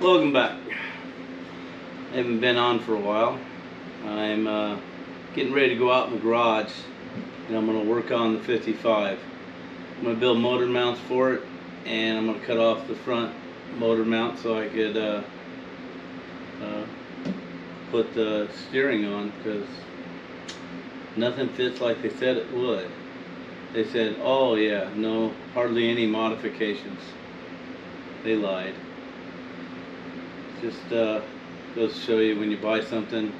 Welcome back. I haven't been on for a while. I'm getting ready to go out in the garage and I'm going to work on the 55. I'm going to build motor mounts for it, and I'm going to cut off the front motor mount so I could put the steering on, because nothing fits like they said it would. They said, oh yeah, no, hardly any modifications. They lied. Just goes to show you, when you buy something,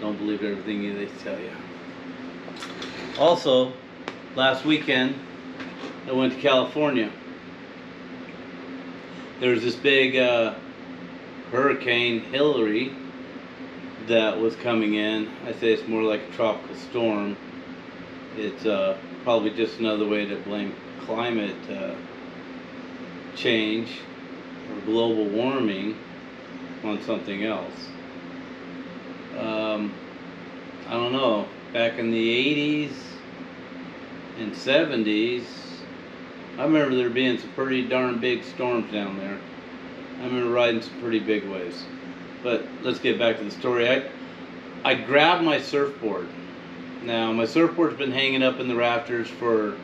don't believe everything they tell you. Also, last weekend I went to California. There was this big Hurricane Hillary that was coming in. I say it's more like a tropical storm. It's probably just another way to blame climate change or global warming on something else. I don't know, back in the 80s and 70s, I remember there being some pretty darn big storms down there. I remember riding some pretty big waves. But let's get back to the story. I grabbed my surfboard. Now, my surfboard's been hanging up in the rafters for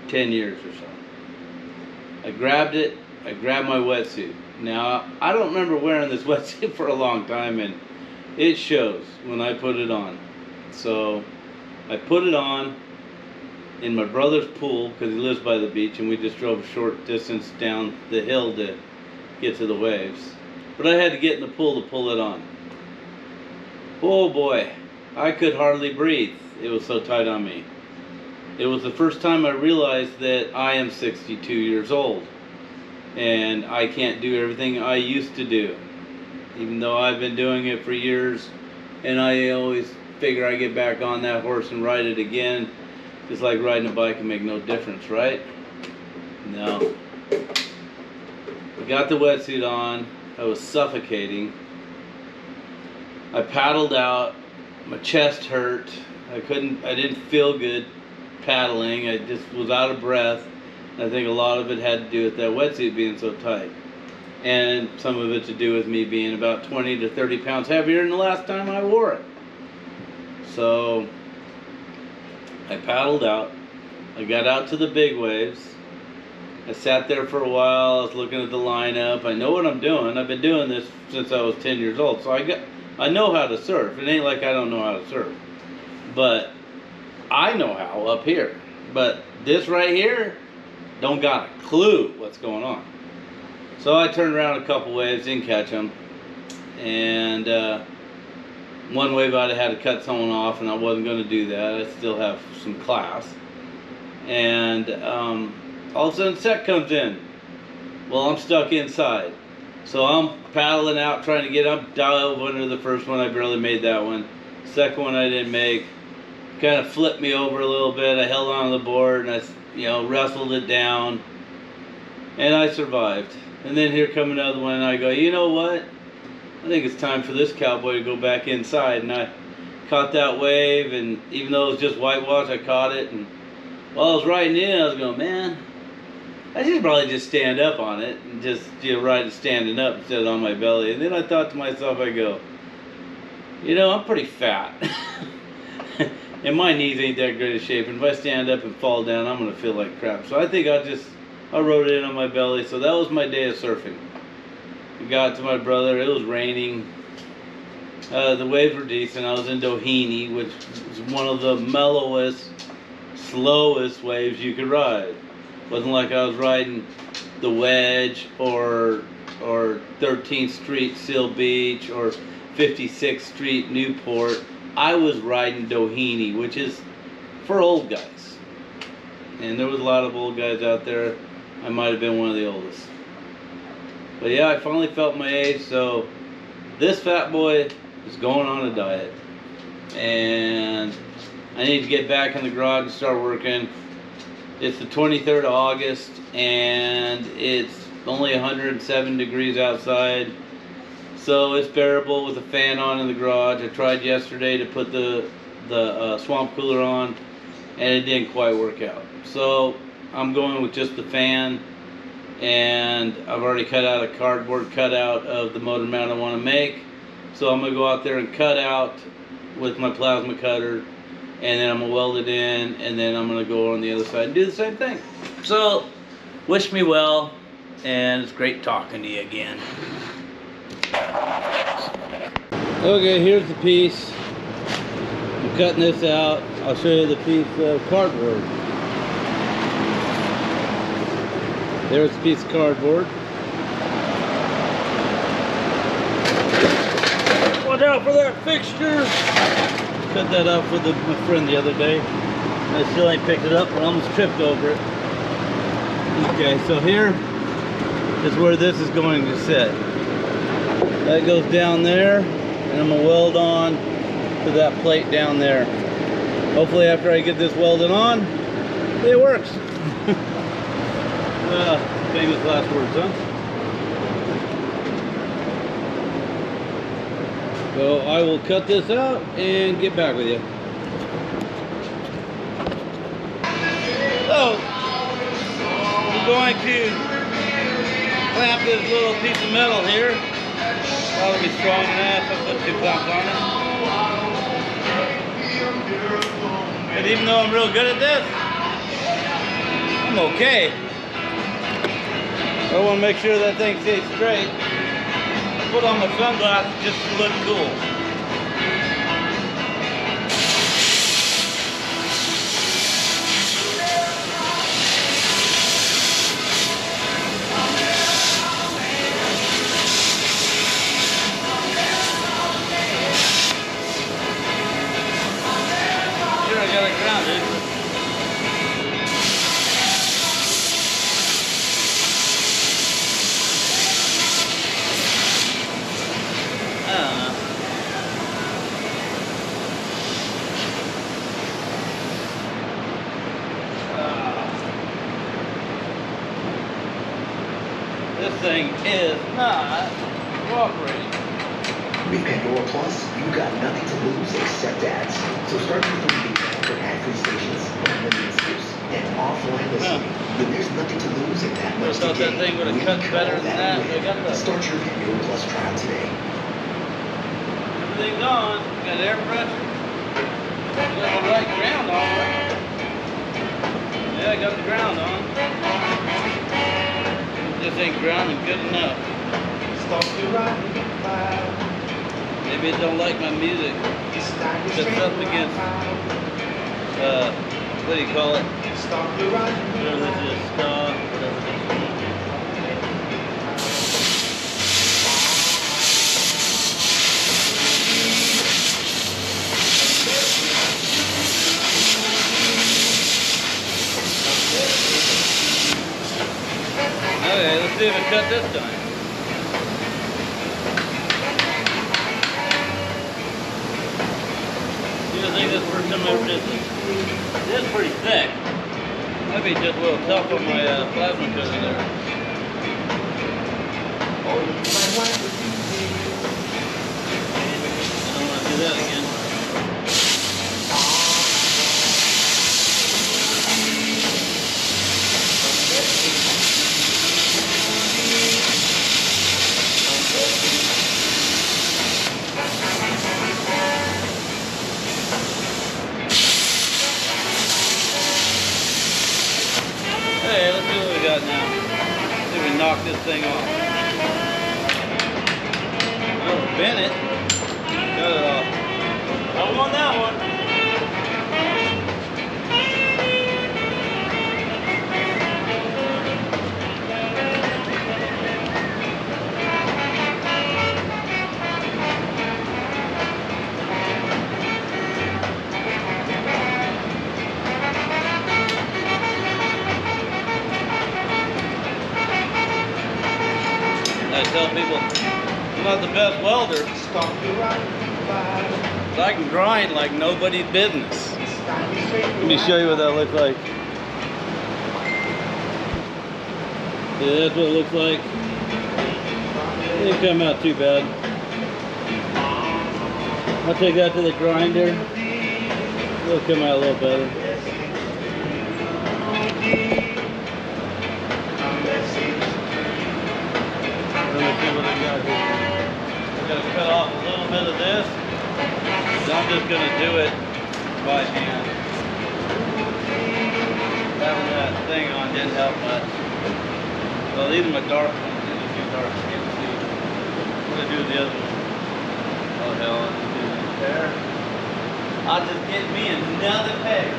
10 years or so. I grabbed it, I grabbed my wetsuit. Now, I don't remember wearing this wetsuit for a long time, and it shows when I put it on. So, I put it on in my brother's pool, because he lives by the beach, and we just drove a short distance down the hill to get to the waves. But I had to get in the pool to pull it on. Oh boy, I could hardly breathe. It was so tight on me. It was the first time I realized that I am 62 years old and I can't do everything I used to do, even though I've been doing it for years, and I always figure I get back on that horse and ride it again. Just like riding a bike can make no difference, right? No. I got the wetsuit on. I was suffocating. I paddled out. My chest hurt. I didn't feel good paddling. I just was out of breath. I think a lot of it had to do with that wetsuit being so tight. And some of it to do with me being about 20 to 30 pounds heavier than the last time I wore it. So I paddled out. I got out to the big waves. I sat there for a while. I was looking at the lineup. I know what I'm doing. I've been doing this since I was 10 years old. So I know how to surf. It ain't like I don't know how to surf. But I know how up here. But this right here, don't got a clue what's going on. So I turned around a couple waves, didn't catch them. And one wave I'd have had to cut someone off, and I wasn't going to do that. I still have some class. And all of a sudden Seth comes in. Well, I'm stuck inside. So I'm paddling out, trying to get up, dive under the first one. I barely made that one. Second one I didn't make. Kind of flipped me over a little bit. I held on to the board and I wrestled it down. And I survived. And then here come another one, and I go, you know what? I think it's time for this cowboy to go back inside. And I caught that wave, and even though it was just whitewash, I caught it. And while I was riding in, I was going, man, I should probably just stand up on it and just ride it standing up instead of on my belly. And then I thought to myself, I go, I'm pretty fat. And my knees ain't that great a shape. And if I stand up and fall down, I'm going to feel like crap. So I think I rode it in on my belly. So that was my day of surfing. We got to my brother. It was raining. The waves were decent. I was in Doheny, which was one of the mellowest, slowest waves you could ride. Wasn't like I was riding the Wedge or 13th Street Seal Beach or 56th Street Newport. I was riding Doheny, which is for old guys. And there was a lot of old guys out there. I might have been one of the oldest. But yeah, I finally felt my age, so this fat boy is going on a diet. And I need to get back in the garage and start working. It's the 23rd of August, and it's only 107 degrees outside. So it's bearable with a fan on in the garage. I tried yesterday to put the swamp cooler on, and it didn't quite work out. So I'm going with just the fan and I've already cut out a cardboard cutout of the motor mount I want to make. So I'm going to go out there and cut out with my plasma cutter, and then I'm going to weld it in, and then I'm going to go on the other side and do the same thing. So, wish me well, and it's great talking to you again. Okay, here's the piece. I'm cutting this out. I'll show you the piece of cardboard. There's a piece of cardboard. Watch out for that fixture! Cut that out for my friend the other day. I still ain't picked it up, but I almost tripped over it. Okay, so here is where this is going to sit. That goes down there, and I'm gonna weld on to that plate down there. Hopefully after I get this welded on, it works. Famous last words, huh? So I will cut this out and get back with you. So, I'm going to clamp this little piece of metal here. Probably be strong enough. I'll put 2 clamps on it. And even though I'm real good at this, I'm okay. I want to make sure that thing stays straight. I put on my sunglasses just to look cool. Sure, I got it grounded. This thing is not cooperating. With Pandora Plus, you've got nothing to lose except ads. So start your free feed for ad-free stations, unlimited skips, and offline listening. But there's nothing to lose in that much to thought that thing would have cut better than that. I got the Start your Pandora Plus trial today. Everything's on. Got air pressure. Got the right ground on. Yeah, I got the ground on. This ain't grounding good enough. Maybe it don't like my music. It's up against, what do you call it? Whatever this is, stop, whatever this is. Okay, let's see if it cut this time. You don't think this first time I ever did this? It is pretty thick. Might be just a little tough on my plasma cutter there. I don't want to do that again. Hey, let's see what we got now. See if we knock this thing off. Oh, bent it. Got it off. I won that one. I tell people, I'm not the best welder, but I can grind like nobody's business. Let me show you what that looks like. Yeah, that's what it looks like. It didn't come out too bad. I'll take that to the grinder. It'll come out a little better. we got here. We're gonna cut off a little bit of this. So I'm just gonna do it by hand. Having that thing on didn't help much. Well, these are my dark ones. These are too dark to get to see. I'm gonna do the other one. Oh hell, I'm gonna do this there. I'll just get me another pair.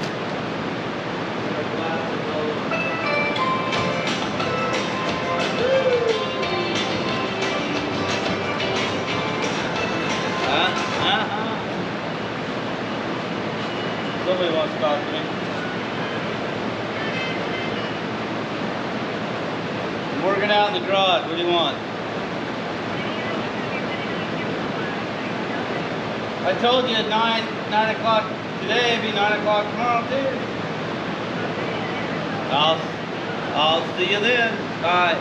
Somebody wants to talk to me. I'm working out in the garage. What do you want? I told you at 9 o'clock today, it'd be 9 o'clock tomorrow too. I'll see you then. Bye.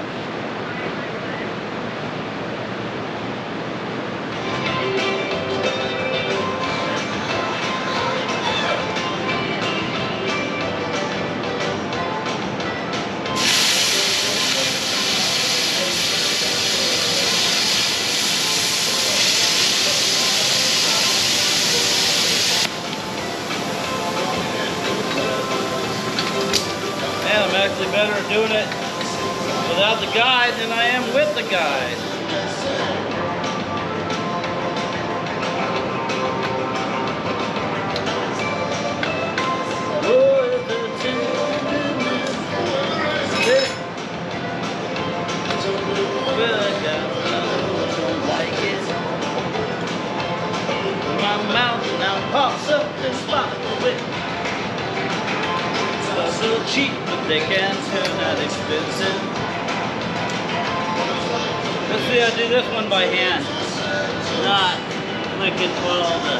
Man, I'm actually better at doing it without the guide than I am with the guide. My mouth now pops up and sparkles with. So cheap, but they can turn out expensive. Let's see, I do this one by hand, not clicking all the.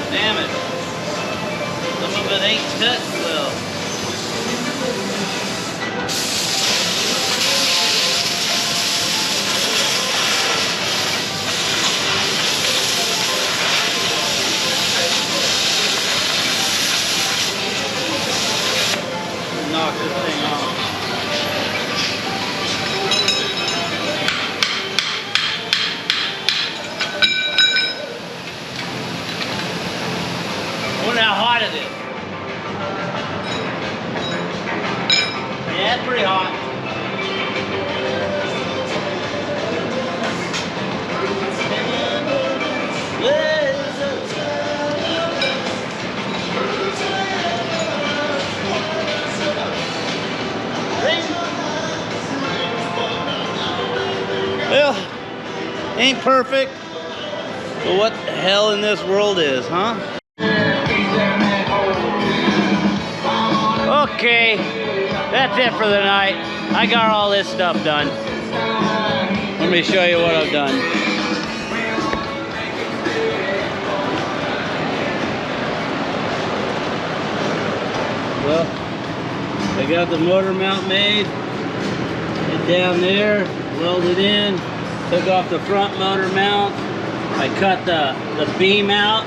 Damn it. Some of it ain't cut well. Knock this thing off. I wonder how hot it is. Yeah, it's pretty hot. Well, ain't perfect, but what the hell in this world is, huh? Okay, that's it for the night. I got all this stuff done. Let me show you what I've done. Well, I got the motor mount made. It's down there, welded in. Took off the front motor mount. I cut the beam out,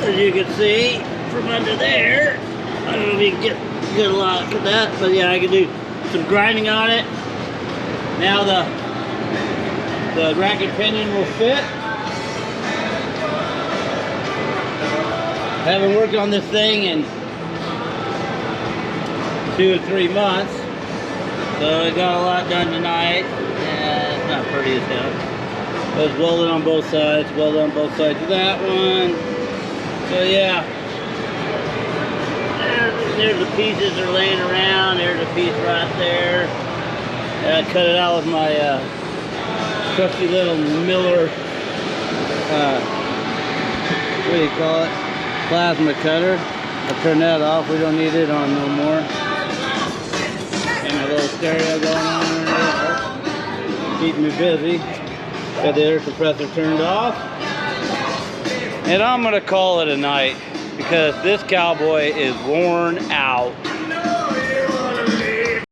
as you can see, from under there. I don't know if you can get a good look at that, but yeah, I can do some grinding on it. Now the rack and pinion will fit. I haven't worked on this thing in 2 or 3 months, so I got a lot done tonight. Yeah, it's not pretty as hell. It was welded on both sides, welded on both sides of that one. So yeah. There's the pieces are laying around. There's a piece right there. I cut it out with my trusty little Miller, what do you call it? Plasma cutter. I turned that off. We don't need it on no more. And my little stereo going on there. Keeping me busy. Got the air compressor turned off. And I'm gonna call it a night. because this cowboy is worn out.